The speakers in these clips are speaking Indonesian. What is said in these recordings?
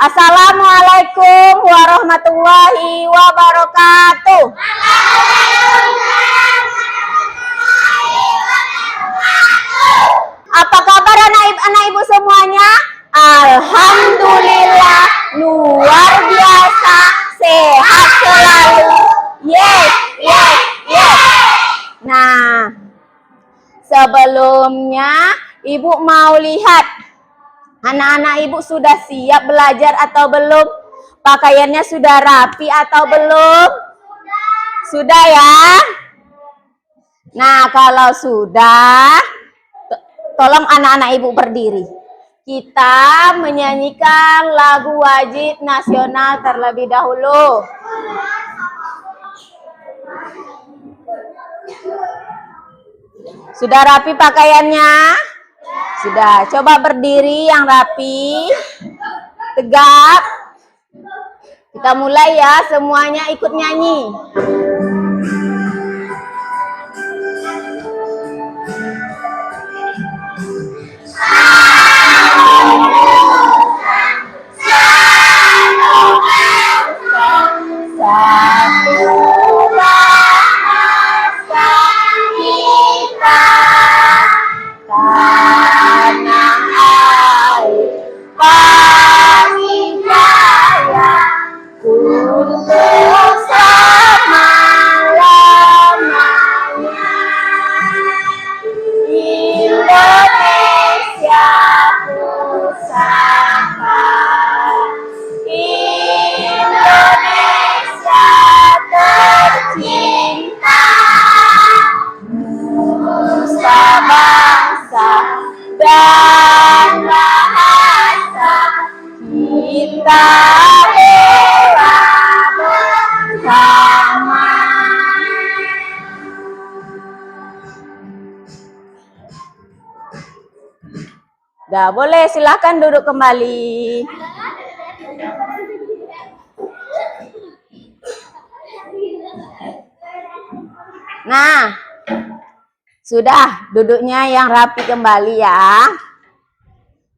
Assalamualaikum warahmatullahi wabarakatuh. Apa kabar anak ibu semuanya? Alhamdulillah luar biasa, sehat selalu. Yes, yes, yes. Nah, sebelumnya ibu mau lihat anak-anak ibu sudah siap belajar atau belum? Pakaiannya sudah rapi atau belum? Sudah ya? Nah, kalau sudah, tolong anak-anak ibu berdiri. Kita menyanyikan lagu wajib nasional terlebih dahulu. Sudah rapi pakaiannya? Sudah. Coba berdiri yang rapi, tegak. Kita mulai ya, semuanya ikut nyanyi. Dah boleh, silahkan duduk kembali. Nah, sudah duduknya yang rapi kembali ya.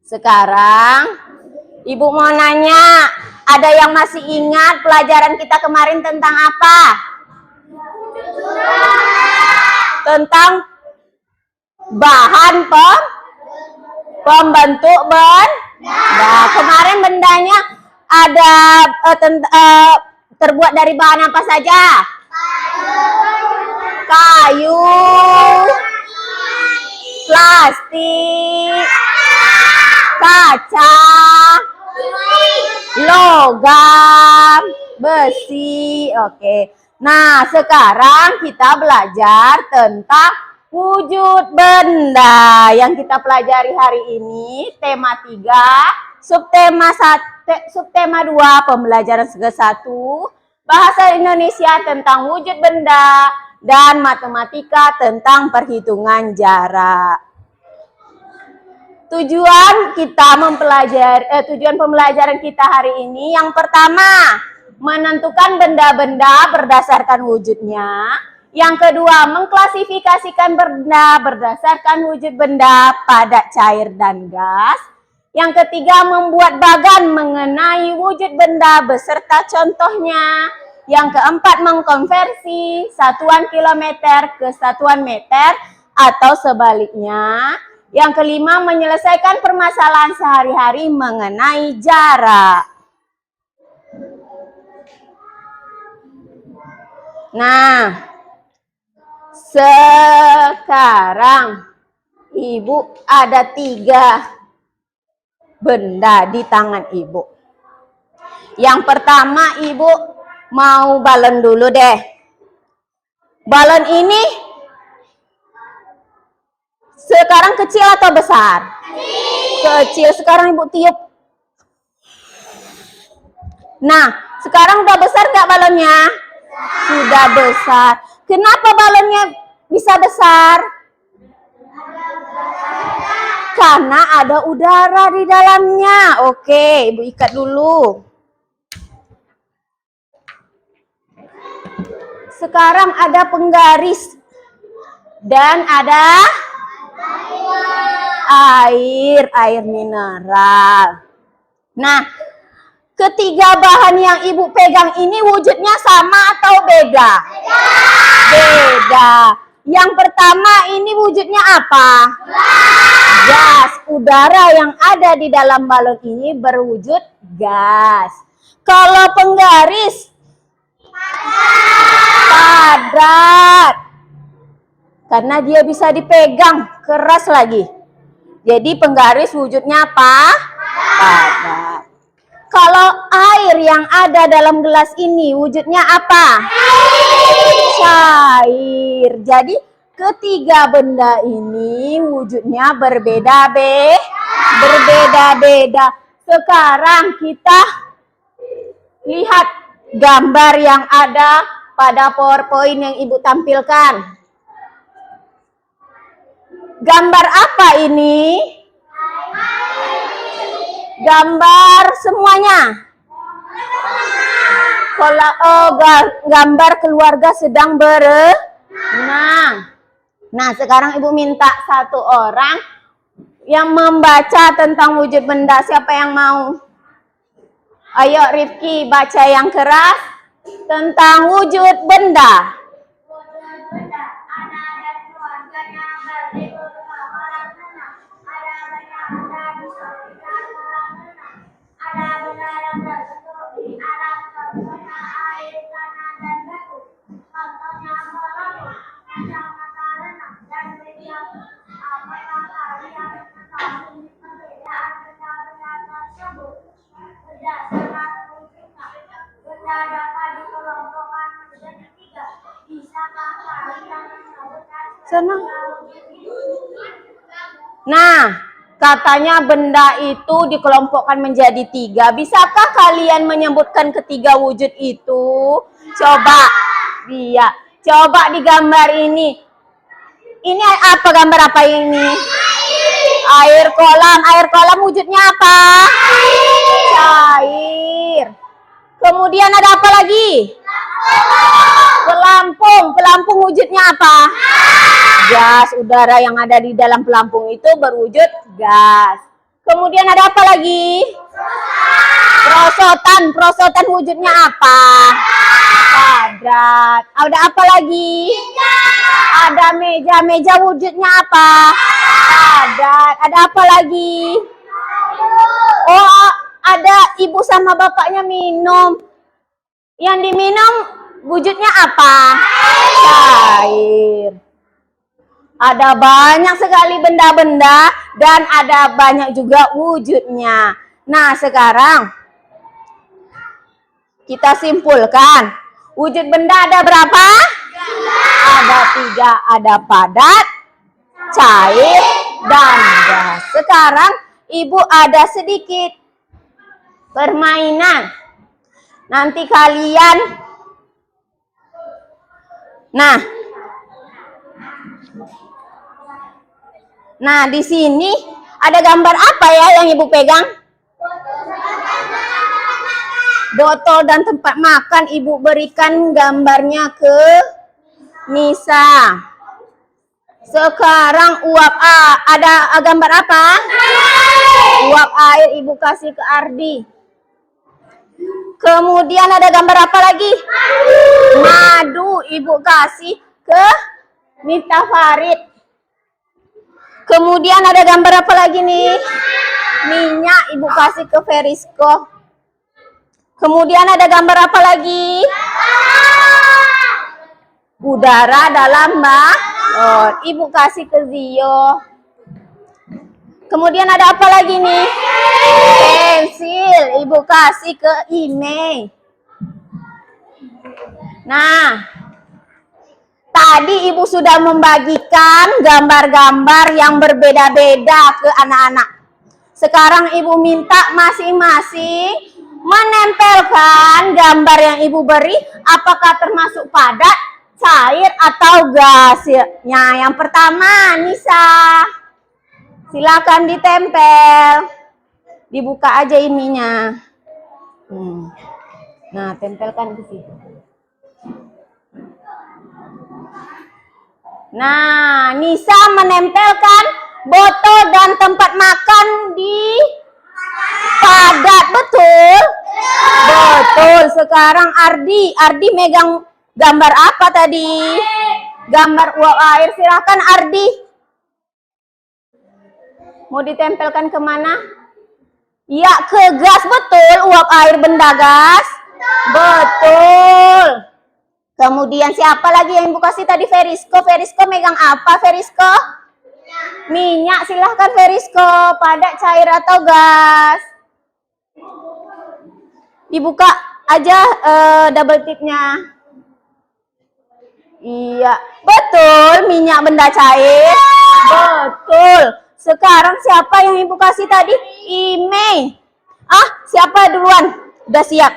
Sekarang ibu mau nanya, ada yang masih ingat pelajaran kita kemarin tentang apa? Tentang bahan pembentuk benda. Nah, kemarin bendanya ada terbuat dari bahan apa saja? Kayu, plastik, kaca, logam, besi. Oke. Nah, sekarang kita belajar tentang wujud benda. Yang kita pelajari hari ini tema 3, subtema 2, pembelajaran ke-1, bahasa Indonesia tentang wujud benda, dan matematika tentang perhitungan jarak. Tujuan pembelajaran kita hari ini yang pertama, menentukan benda-benda berdasarkan wujudnya. Yang kedua, mengklasifikasikan benda berdasarkan wujud benda, padat, cair, dan gas. Yang ketiga, membuat bagan mengenai wujud benda beserta contohnya. Yang keempat, mengkonversi satuan kilometer ke satuan meter atau sebaliknya. Yang kelima, menyelesaikan permasalahan sehari-hari mengenai jarak. Nah, sekarang ibu ada 3 benda di tangan ibu. Yang pertama, ibu mau balon dulu deh. Balon ini sekarang kecil atau besar? Kecil. Sekarang ibu tiup. Nah, sekarang udah besar nggak balonnya? Sudah besar. Kenapa balonnya bisa besar? Karena ada udara di dalamnya. Oke, ibu ikat dulu. Sekarang ada penggaris dan ada air mineral. Nah, Ketiga bahan yang ibu pegang ini wujudnya sama atau beda? Beda. Yang pertama ini wujudnya apa? Gas. Udara yang ada di dalam balon ini berwujud gas. Kalau penggaris? Padat. Karena dia bisa dipegang, keras lagi. Jadi penggaris wujudnya apa? Padat. Kalau air yang ada dalam gelas ini wujudnya apa? Cair. Jadi ketiga benda ini wujudnya berbeda-beda. Sekarang kita lihat gambar yang ada pada PowerPoint yang ibu tampilkan. Gambar apa ini? Gambar semuanya. Gambar keluarga sedang berenang. Nah, sekarang ibu minta satu orang yang membaca tentang wujud benda. Siapa yang mau? Ayo Rifki, baca yang keras tentang wujud benda. Sana. Nah, katanya benda itu dikelompokkan menjadi 3. Bisakah kalian menyebutkan ketiga wujud itu? Coba. Iya. Coba di gambar ini. Ini apa, gambar apa ini? Air kolam. Air kolam wujudnya apa? Cair. Kemudian ada apa lagi? Pelampung. Pelampung wujudnya apa? Gas. Udara yang ada di dalam pelampung itu berwujud gas. Kemudian ada apa lagi? Perosotan. Perosotan wujudnya apa? Padat. Ada apa lagi? Ada meja. Meja wujudnya apa? Padat. Ada apa lagi? Oh, ada ibu sama bapaknya minum. Yang diminum wujudnya apa? Cair. Ada banyak sekali benda-benda dan ada banyak juga wujudnya. Nah, sekarang kita simpulkan. Wujud benda ada berapa? Ada 3. Ada padat, cair, dan gas. Sekarang ibu ada sedikit permainan. Nanti kalian, nah di sini ada gambar apa ya yang ibu pegang? Botol dan tempat makan. Ibu berikan gambarnya ke Nisa. Sekarang uap ada gambar apa? Uap air ibu kasih ke Ardi. Kemudian ada gambar apa lagi? Madu ibu kasih ke Mita Farid. Kemudian ada gambar apa lagi nih? Minyak ibu kasih ke Verisko. Kemudian ada gambar apa lagi? Udara dalam balon. Ibu kasih ke Zio. Kemudian ada apa lagi nih? Pensil. Ibu kasih ke Ime. Nah, tadi ibu sudah membagikan gambar-gambar yang berbeda-beda ke anak-anak. Sekarang ibu minta masing-masing menempelkan gambar yang ibu beri. Apakah termasuk padat, cair, atau gas? Ya, yang pertama, Nisa. Silakan ditempel. Dibuka aja ininya. Nah, tempelkan di situ. Nah, Nisa menempelkan botol dan tempat makan di padat, betul? Betul. Sekarang Ardi. Ardi megang gambar apa tadi? Gambar uap air. Silahkan Ardi. Mau ditempelkan kemana? Ya, ke gas. Betul. Uap air benda gas. Betul. Kemudian siapa lagi yang Ibu kasih tadi? Verisko. Verisko megang apa Verisko? Minyak. Silahkan Verisko. Padat, cair atau gas? Dibuka aja double tipnya. Iya, betul. Minyak benda cair. Betul. Sekarang siapa yang Ibu kasih tadi? Ime. Siapa duluan? Udah siap?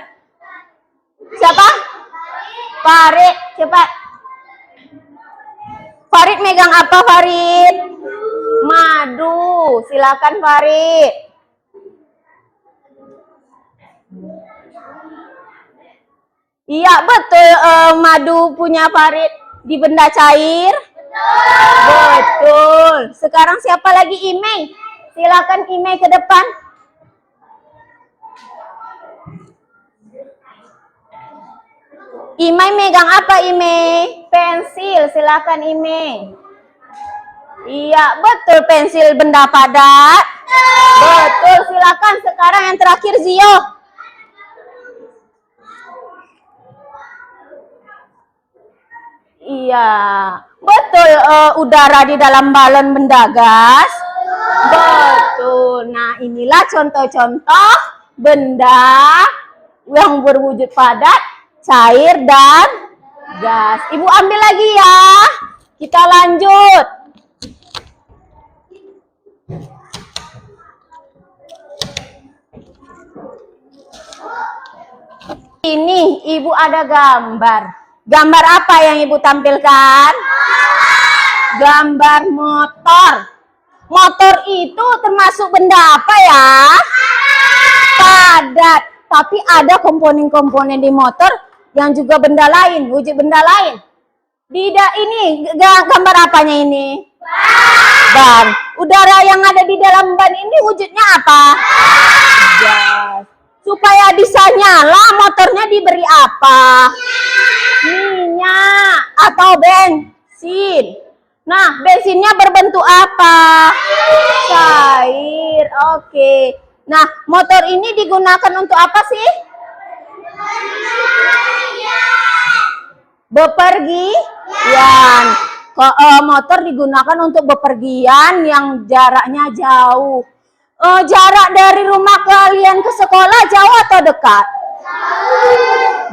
Siapa? Farid, cepat. Farid megang apa Farid? Madu. Silakan Farid. Iya, betul. Madu punya Farid di benda cair. Betul. Sekarang siapa lagi? Ime. Silakan Ime ke depan. Ime megang apa Ime? Pensil. Silakan Ime. Iya, betul. Pensil benda padat. Betul. Silakan. Sekarang yang terakhir Zio. Iya, betul. Udara di dalam balon benda gas. Betul. Nah, inilah contoh-contoh benda yang berwujud padat, cair, dan gas. Ibu ambil lagi ya. Kita lanjut. Ini Ibu ada gambar. Gambar apa yang Ibu tampilkan? Gambar motor. Motor itu termasuk benda apa ya? Padat. Tapi ada komponen-komponen di motor yang juga benda lain, wujud benda lain. Tidak, ini gambar apanya ini? Ban. Udara yang ada di dalam ban ini wujudnya apa? Gas. Supaya bisa nyala, motornya diberi apa? Minyak atau bensin. Nah, bensinnya berbentuk apa? Cair. Oke. Nah, motor ini digunakan untuk apa sih? Bepergian. Motor digunakan untuk bepergian yang jaraknya jauh. Jarak dari rumah kalian ke sekolah jauh atau dekat?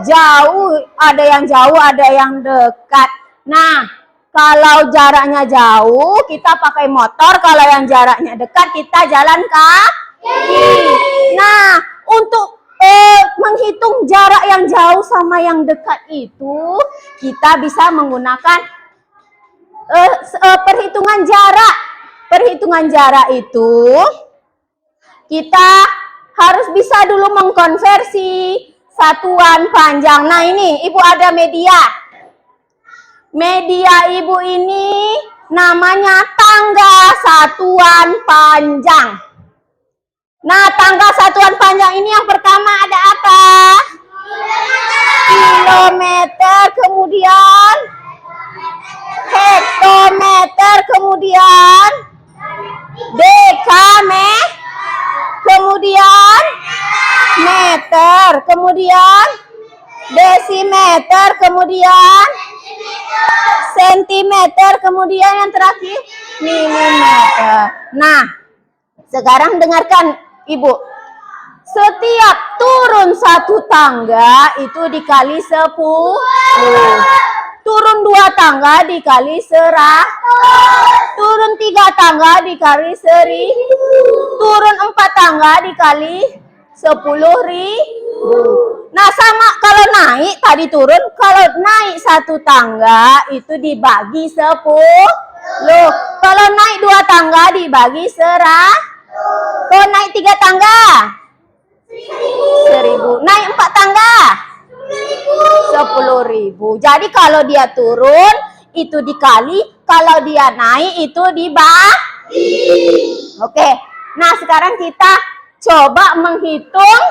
Jauh. Ada yang jauh, ada yang dekat. Nah, kalau jaraknya jauh, kita pakai motor. Kalau yang jaraknya dekat, kita jalan kaki. Nah, untuk menghitung jarak yang jauh sama yang dekat itu, kita bisa menggunakan perhitungan jarak. Perhitungan jarak itu, kita harus bisa dulu mengkonversi satuan panjang. Nah, ini Ibu ada media. Media Ibu ini namanya tangga satuan panjang. Nah, tangga satuan panjang ini yang pertama ada apa? Kilometer, kemudian hektometer, kemudian dekameter, kemudian meter, kemudian desimeter, kemudian sentimeter, kemudian yang terakhir milimeter. Nah, sekarang dengarkan Ibu. Setiap turun satu tangga itu dikali 10. Turun 2 tangga dikali 100. Turun 3 tangga dikali 1000. Turun 4 tangga dikali 10.000. Nah, sama kalau naik tadi turun, kalau naik 1 tangga itu dibagi 10. Kalau naik 2 tangga dibagi 100. Kalau naik 3 tangga 1.000. Naik 4 tangga 10.000. Jadi kalau dia turun itu dikali, kalau dia naik itu dibagi. Oke. Nah, sekarang kita coba menghitung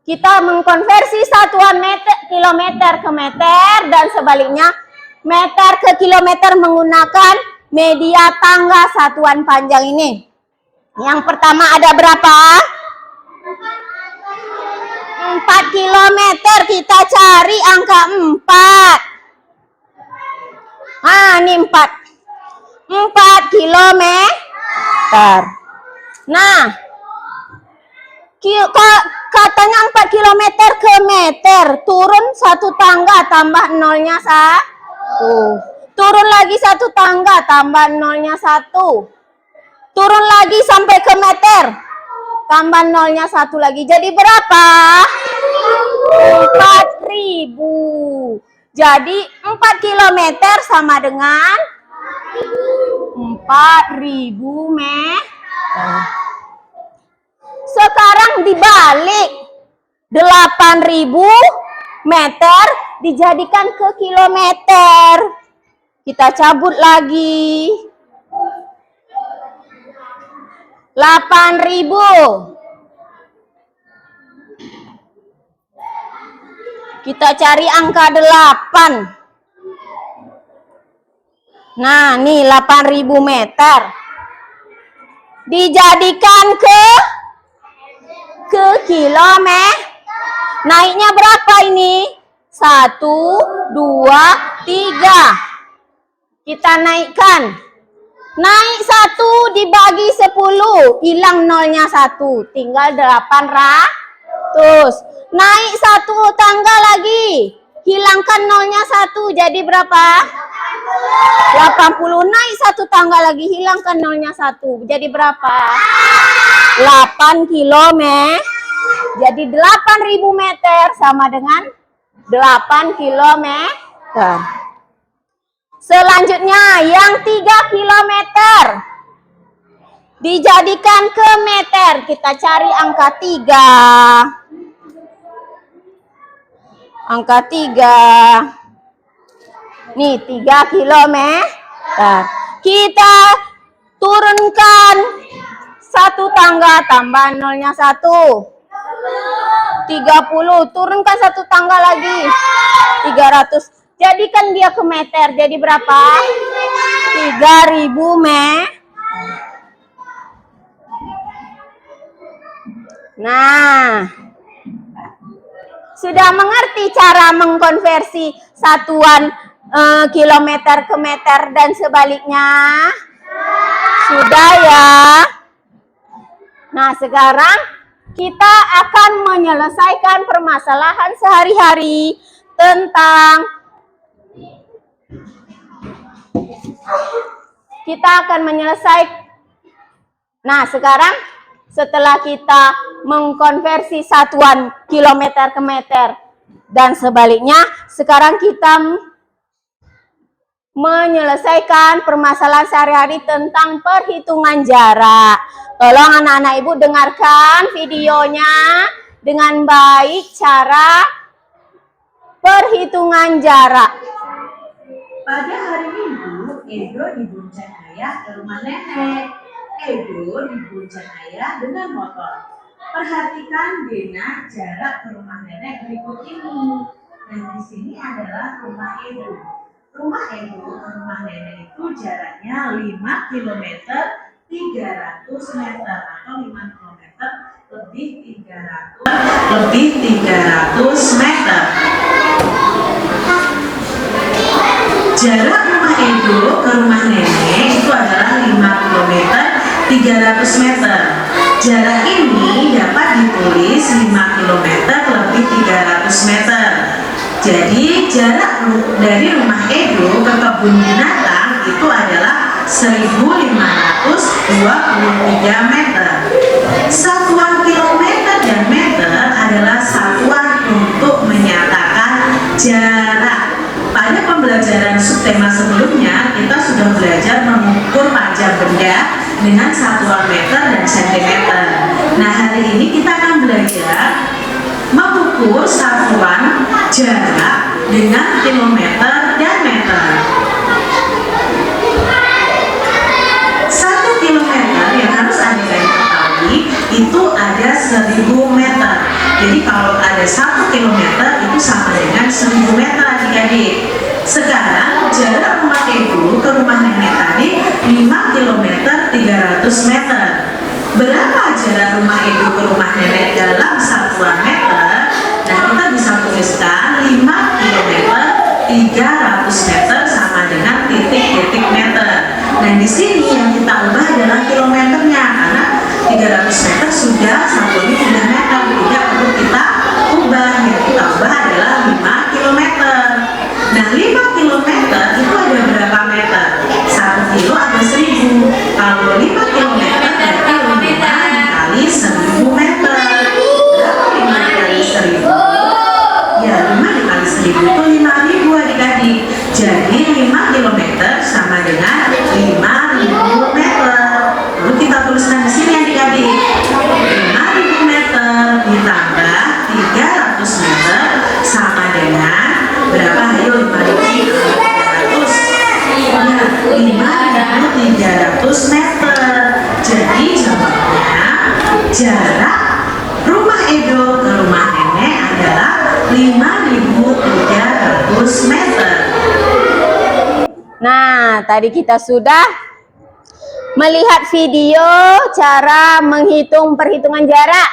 kita mengkonversi satuan kilometer ke meter dan sebaliknya meter ke kilometer menggunakan media tangga satuan panjang ini. Yang pertama ada berapa? 4 kilometer. Kita cari angka 4. Nah, ini 4 kilometer. Nah, katanya 4 kilometer ke meter. Turun 1 tangga, tambah nolnya 1. Turun lagi 1 tangga, tambah nolnya 1. Turun lagi sampai ke meter, tambah nolnya 1 lagi. Jadi berapa? 4.000. Jadi 4 kilometer sama dengan 4.000 meter. Sekarang dibalik, 8.000 meter dijadikan ke kilometer. Kita cabut lagi. 8.000. Kita cari angka 8. Nah, nih 8.000 meter. Dijadikan ke kilometer. Naiknya berapa ini? 1, 2, 3. Kita naikkan. Naik 1 dibagi 10, hilang nolnya 1, tinggal 800. Naik 1 tangga lagi, hilangkan nolnya 1, jadi berapa? 80. Naik 1 tangga lagi, hilangkan nolnya 1, jadi berapa? 8 kilometer. Jadi 8.000 meter sama dengan 8 kilometer. Selanjutnya yang 3 kilometer dijadikan ke meter. Kita cari angka 3. Angka 3. Nih 3 kilometer. Kita turunkan 1 tangga, tambah nolnya 1. 30. Turunkan 1 tangga lagi. 300. Jadikan dia ke meter. Jadi berapa? 3.000 meter. Nah, sudah mengerti cara mengkonversi satuan kilometer ke meter dan sebaliknya? Sudah ya? Nah, sekarang kita akan menyelesaikan permasalahan sehari-hari tentang Nah, sekarang setelah kita mengkonversi satuan kilometer ke meter dan sebaliknya, sekarang kita menyelesaikan permasalahan sehari-hari tentang perhitungan jarak. Tolong anak-anak ibu dengarkan videonya dengan baik cara perhitungan jarak. Pada hari Minggu, Edo dibonceng ayah ke rumah nenek. Edo dibonceng ayah dengan motor. Perhatikan Dena jarak ke rumah nenek berikut ini. Dan di sini adalah rumah Edo. Rumah Edo ke rumah nenek itu jaraknya 5 km 300 meter atau 5 km lebih 300 meter. Jarak rumah Edo ke rumah nenek itu adalah 5 km 300 meter. Jarak ini dapat ditulis 5 km lebih 300 meter. Jadi jarak dari rumah Edo ke kebun binatang itu adalah 1.523 meter. Satuan kilometer dan meter adalah satuan untuk menyatakan jarak. Pada pembelajaran subtema sebelumnya, kita sudah belajar mengukur panjang benda dengan satuan meter dan sentimeter. Nah, hari ini kita akan belajar mengukur satuan jarak dengan kilometer dan meter. 1 kilometer yang harus Anda ketahui itu ada 1.000 meter. Jadi kalau ada 1 kilometer itu sama dengan 1000 meter adik-adik. Sekarang jarak rumah Edo ke rumah nenek tadi 5 kilometer 300 meter. Berapa jarak rumah Edo ke rumah nenek dalam satuan meter? Nah, kita bisa tuliskan 5 kilometer 300 meter sama dengan titik-titik meter. Nah, di sini yang kita ubah adalah kilometernya, karena 300 meter sudah satuannya sudah meter, tidak perlu kita ubah. Yang kita ubah adalah 5 kilometer. Nah, 5 kilometer itu ada berapa meter? 1 kilo ada 1000. Kalau 5 kilometer berarti 5 dikali 1000 meter. Berapa 5 dikali 1000? Ya, 5 dikali 1000 itu 5000 adik-adik. Jadi 5 kilometer sama dengan 5000 meter. Lalu kita tuliskan di sini adik-adik. 5000 meter ditambah 300 meter sama dengan berapa? Ayo 5300. Ya, 5300 meter. Jadi jawabnya jarak rumah Edo ke rumah nenek adalah 5300 meter. Nah, tadi kita sudah melihat video cara menghitung perhitungan jarak.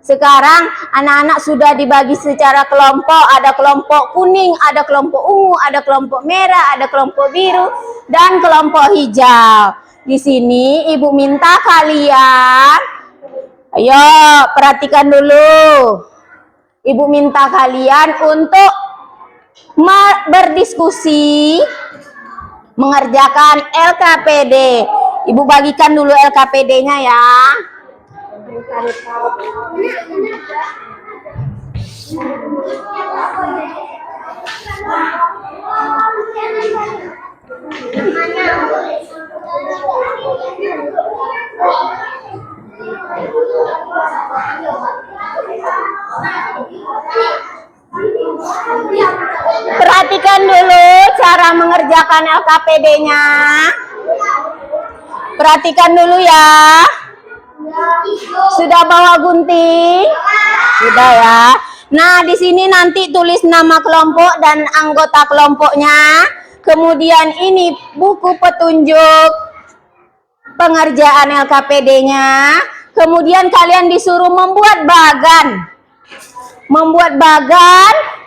Sekarang anak-anak sudah dibagi secara kelompok. Ada kelompok kuning, ada kelompok ungu, ada kelompok merah, ada kelompok biru, dan kelompok hijau. Di sini ibu minta kalian, ayo perhatikan dulu. Ibu minta kalian untuk berdiskusi mengerjakan LKPD. Ibu bagikan dulu LKPD-nya ya. Perhatikan dulu cara mengerjakan LKPD-nya. Perhatikan dulu ya. Sudah bawa gunting? Sudah ya. Nah, di sini nanti tulis nama kelompok dan anggota kelompoknya. Kemudian ini buku petunjuk pengerjaan LKPD-nya. Kemudian kalian disuruh membuat bagan.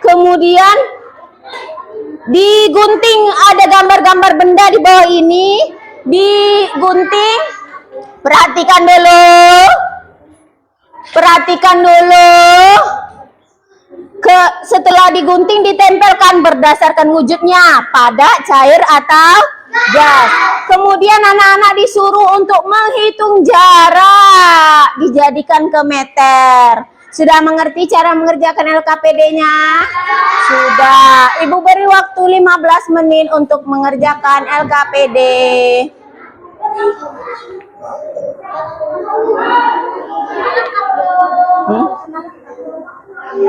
Kemudian digunting, ada gambar-gambar benda di bawah ini, digunting. Perhatikan dulu. Setelah digunting ditempelkan berdasarkan wujudnya, padat, cair atau gas. Kemudian anak-anak disuruh untuk menghitung jarak, dijadikan ke meter. Sudah mengerti cara mengerjakan LKPD-nya? Sudah. Ibu beri waktu 15 menit untuk mengerjakan LKPD. Ya.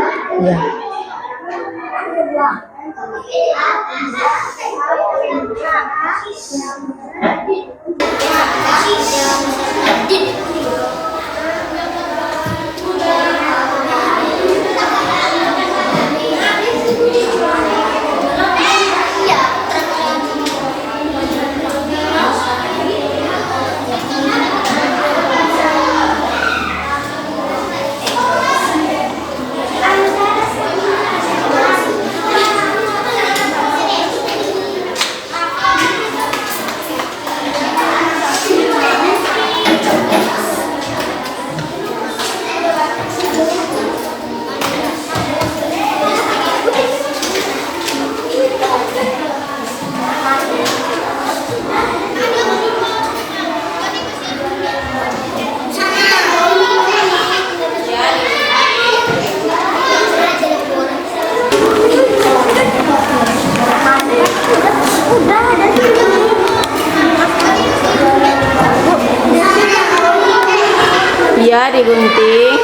Iya, digunting.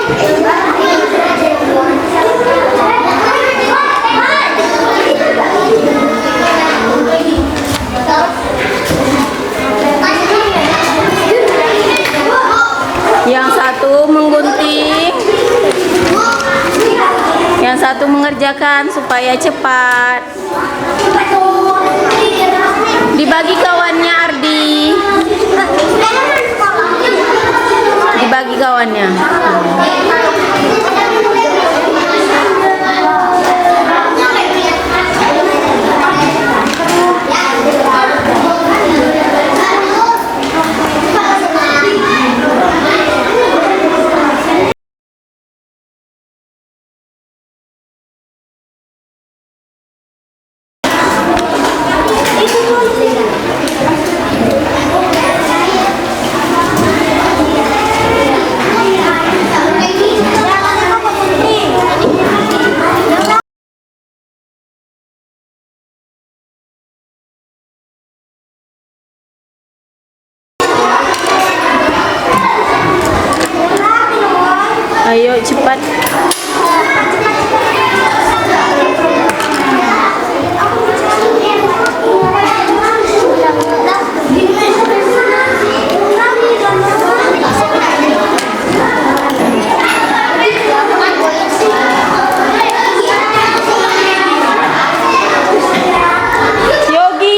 Yang satu menggunting. Yang satu mengerjakan supaya cepat. Dibagi kawannya Ardi. Dibagi kawannya. Ayo cepat. Yogi.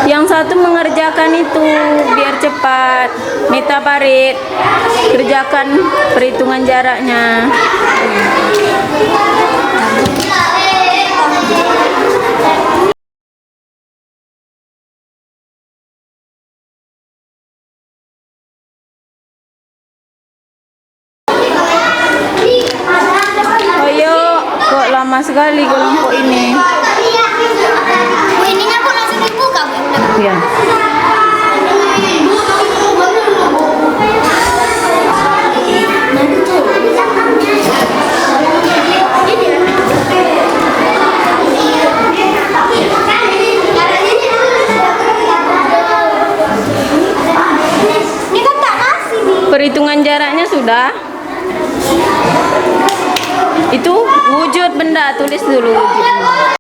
Yang satu mengerjakan itu biar cepat. Mita Parit, kerjakan perhitungan jaraknya. Ayo, kok lama sekali kelompok ini. Ininya kok langsung dibuka, Bu? Ya. Ini kan tak kasih nih. Perhitungan jaraknya sudah. Itu wujud benda, tulis dulu wujudnya.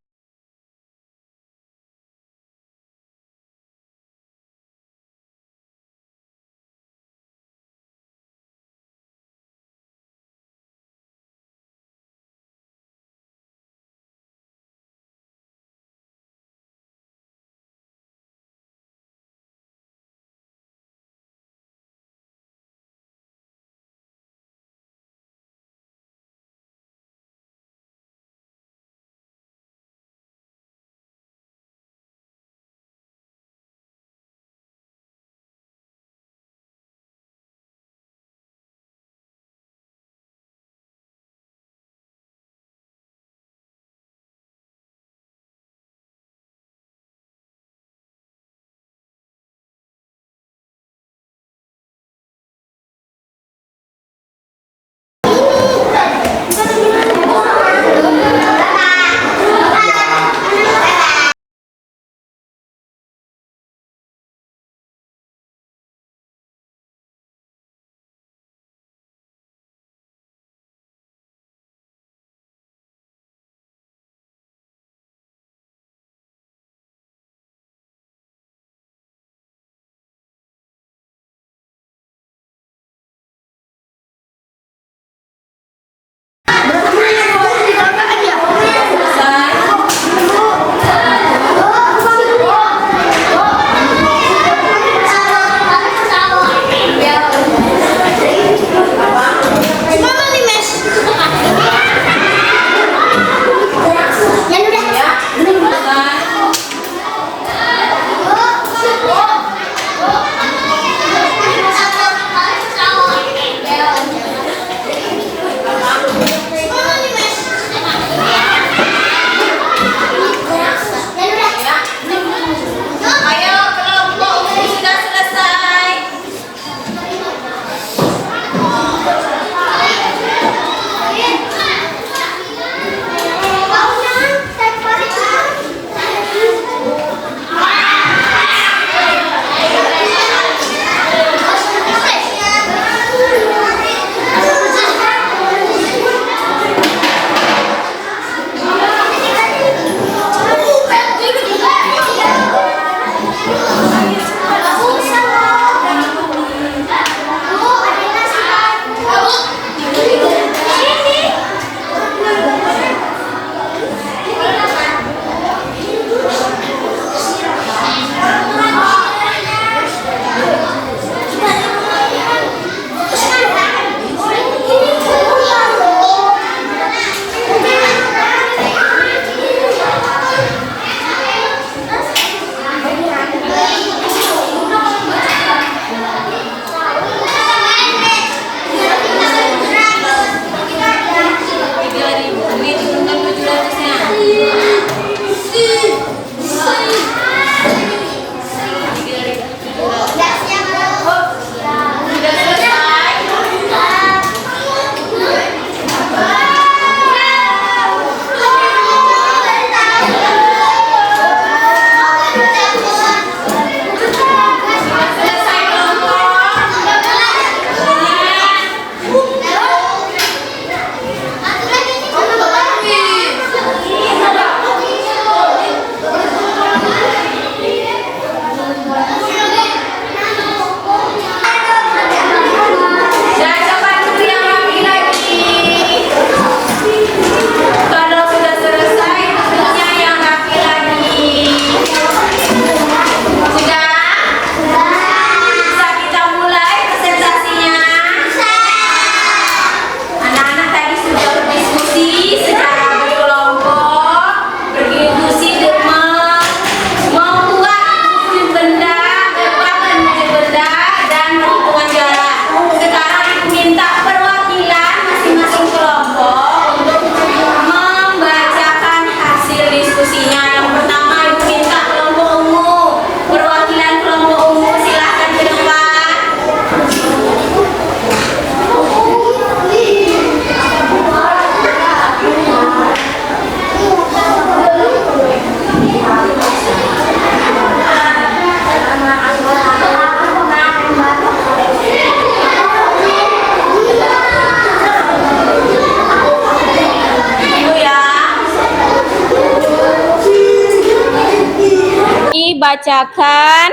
membacakan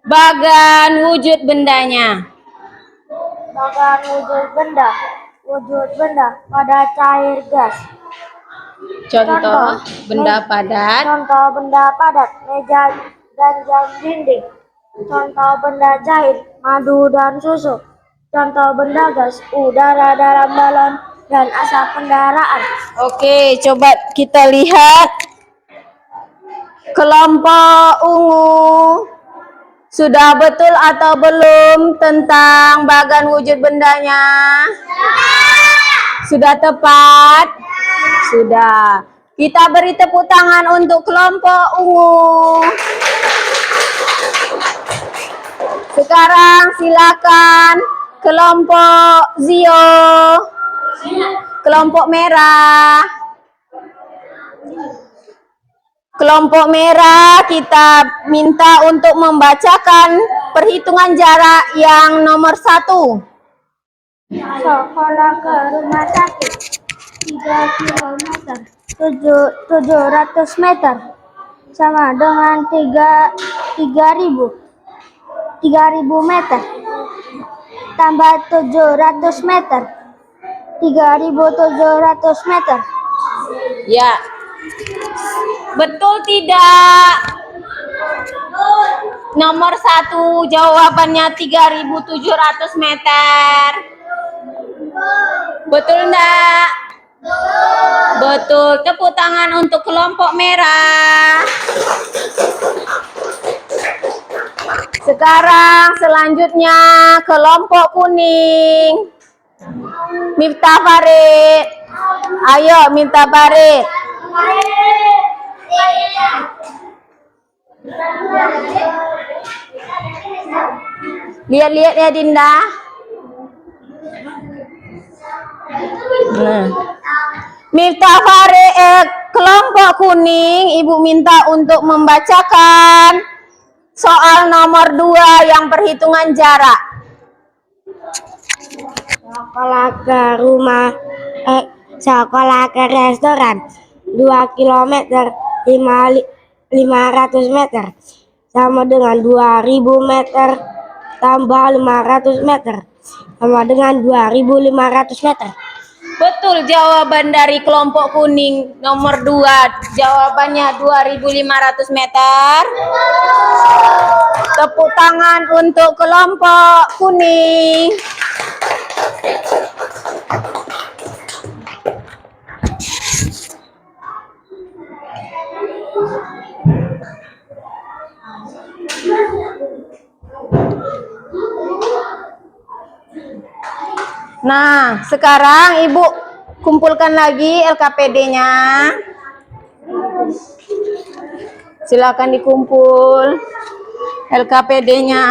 bagan wujud bendanya. Bagan wujud benda. Wujud benda pada cair gas. Contoh benda padat. Contoh benda padat, meja dan jam dinding. Contoh benda cair, madu dan susu. Contoh benda gas, udara dalam balon dan asap kendaraan. Oke, coba kita lihat kelompok ungu. Sudah betul atau belum tentang bagan wujud bendanya? Sudah tepat? Sudah. Kita beri tepuk tangan untuk kelompok ungu. Sekarang silakan kelompok Zio. Kelompok merah. Kelompok merah kita minta untuk membacakan perhitungan jarak yang nomor 1. Sekolah ke rumah sakit 3 km 700 meter sama dengan 3000 meter tambah 700 meter 3700 meter. Ya. Betul tidak? Nomor 1 jawabannya 3700 meter. Betul enggak? Betul. Tepuk tangan untuk kelompok merah. Sekarang selanjutnya kelompok kuning. Miftah Farid. Ayo Miftah Farid. Lihat-lihat ya Dinda. Nah. Miftah Farid, kelompok kuning, Ibu minta untuk membacakan soal nomor 2 yang perhitungan jarak. Sekolah ke restoran 2 km 500 meter sama dengan 2000 meter tambah 500 meter sama dengan 2500 meter. Betul jawaban dari kelompok kuning nomor 2. Jawabannya 2500 meter. Tepuk tangan untuk kelompok kuning. Nah, sekarang Ibu kumpulkan lagi LKPD-nya. Silakan dikumpul LKPD-nya.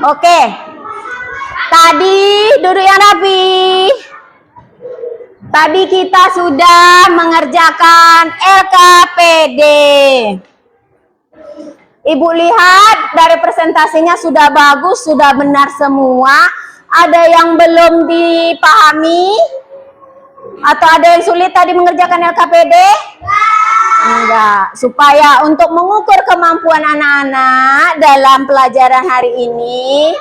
Oke. Tadi duduk yang rapi. Tadi kita sudah mengerjakan LKPD. Ibu lihat dari presentasinya sudah bagus, sudah benar semua. Ada yang belum dipahami? Atau ada yang sulit tadi mengerjakan LKPD? Enggak. Supaya untuk mengukur kemampuan anak-anak dalam pelajaran hari ini,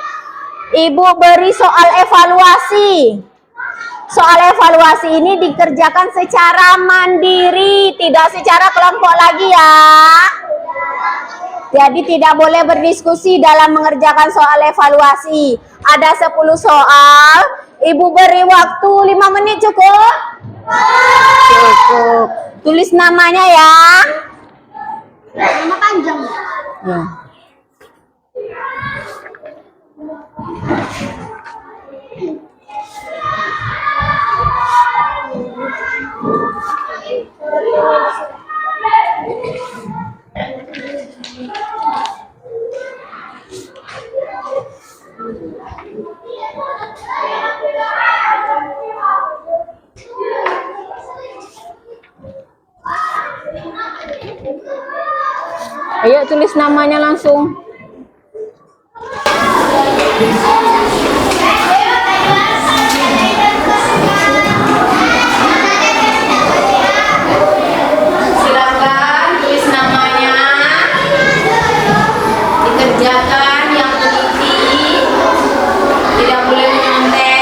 Ibu beri soal evaluasi. Soal evaluasi ini dikerjakan secara mandiri, tidak secara kelompok lagi ya. Jadi tidak boleh berdiskusi dalam mengerjakan soal evaluasi. Ada 10 soal, Ibu beri waktu 5 menit cukup? Cukup. Tulis namanya ya. Nama panjang. Ya. Ayo tulis namanya langsung. Silakan tulis namanya. Dikerjakan yang teliti. Tidak boleh menyontek.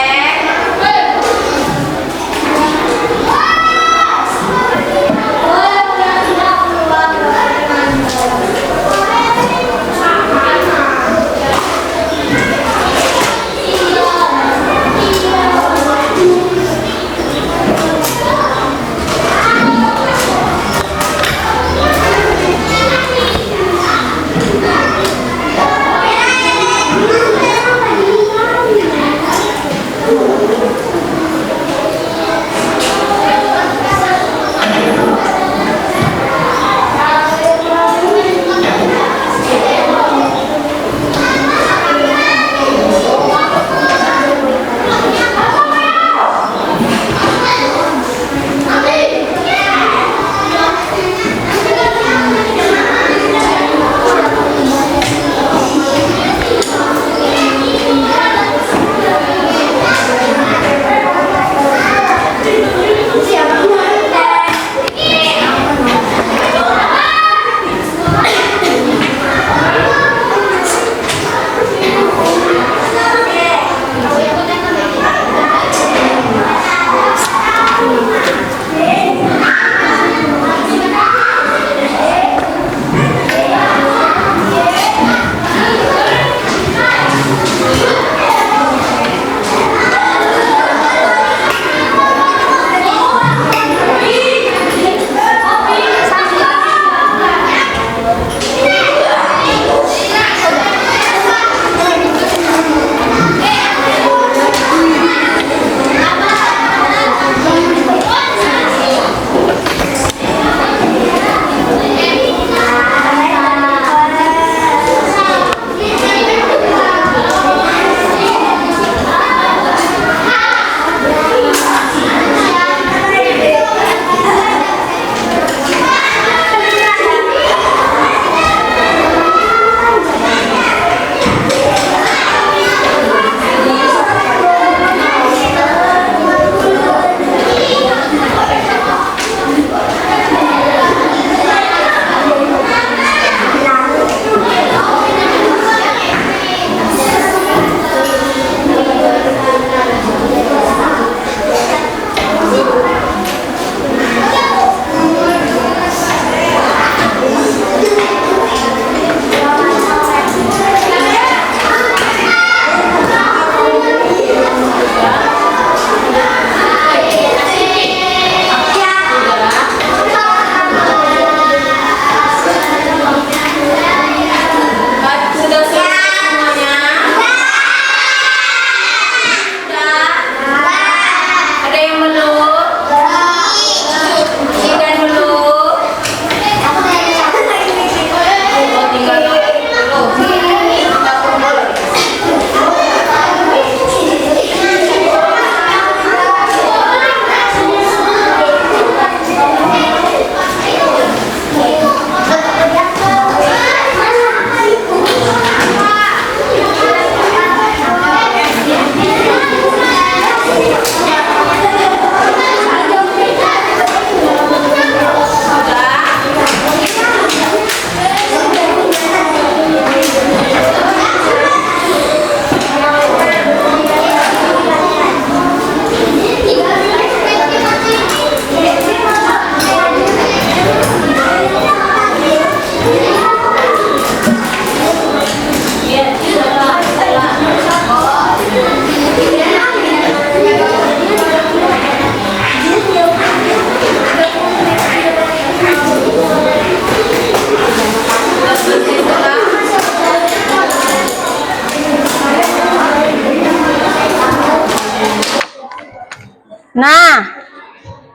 Nah,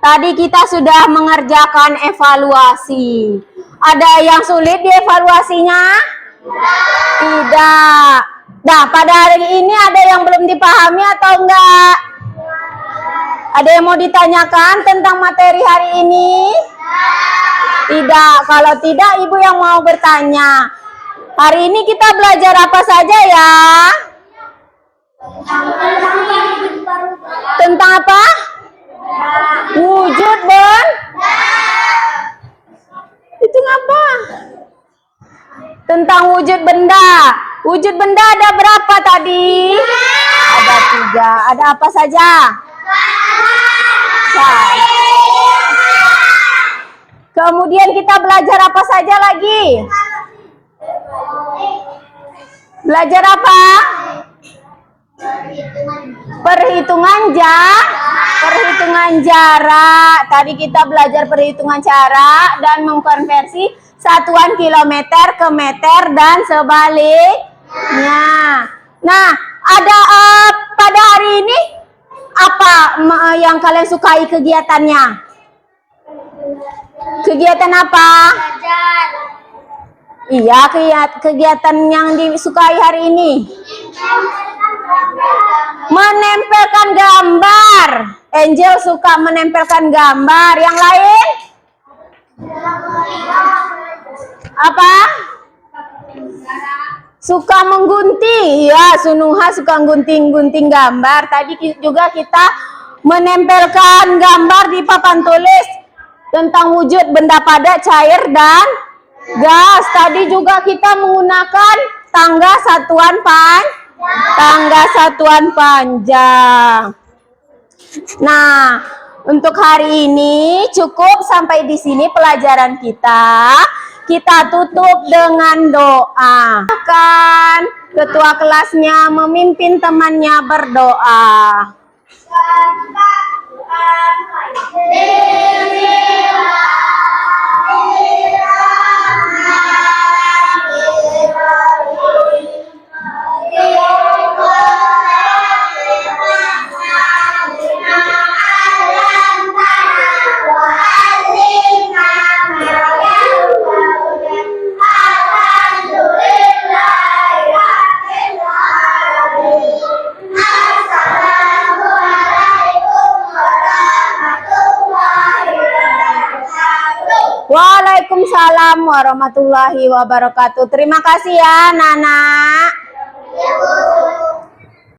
tadi kita sudah mengerjakan evaluasi. Ada yang sulit di evaluasinya? Tidak. Nah, pada hari ini ada yang belum dipahami atau enggak? Ada yang mau ditanyakan tentang materi hari ini? Tidak, kalau tidak ibu yang mau bertanya. Hari ini kita belajar apa saja ya? Tentang apa? Wujud benda. Itu ngapa? Tentang wujud benda. Wujud benda ada berapa tadi? Ada 3. Ada apa saja? Kemudian kita belajar apa saja lagi? Belajar apa? Perhitungan jarak. Tadi kita belajar perhitungan jarak dan mengkonversi satuan kilometer ke meter dan sebaliknya. Nah, ada pada hari ini apa yang kalian sukai kegiatannya? Kegiatan apa? Iya, kegiatan yang disukai hari ini. Menempelkan gambar. Angel suka menempelkan gambar. Yang lain? Apa? Suka menggunting. Ya, Sunuha suka gunting-gunting gambar. Tadi juga kita menempelkan gambar di papan tulis tentang wujud benda padat, cair, dan gas. Tadi juga kita menggunakan tangga satuan panjang. Nah, untuk hari ini cukup sampai di sini pelajaran kita. Kita tutup dengan doa. Kan ketua kelasnya memimpin temannya berdoa. Waalaikumsalam warahmatullahi wabarakatuh. Terima kasih ya, Nana.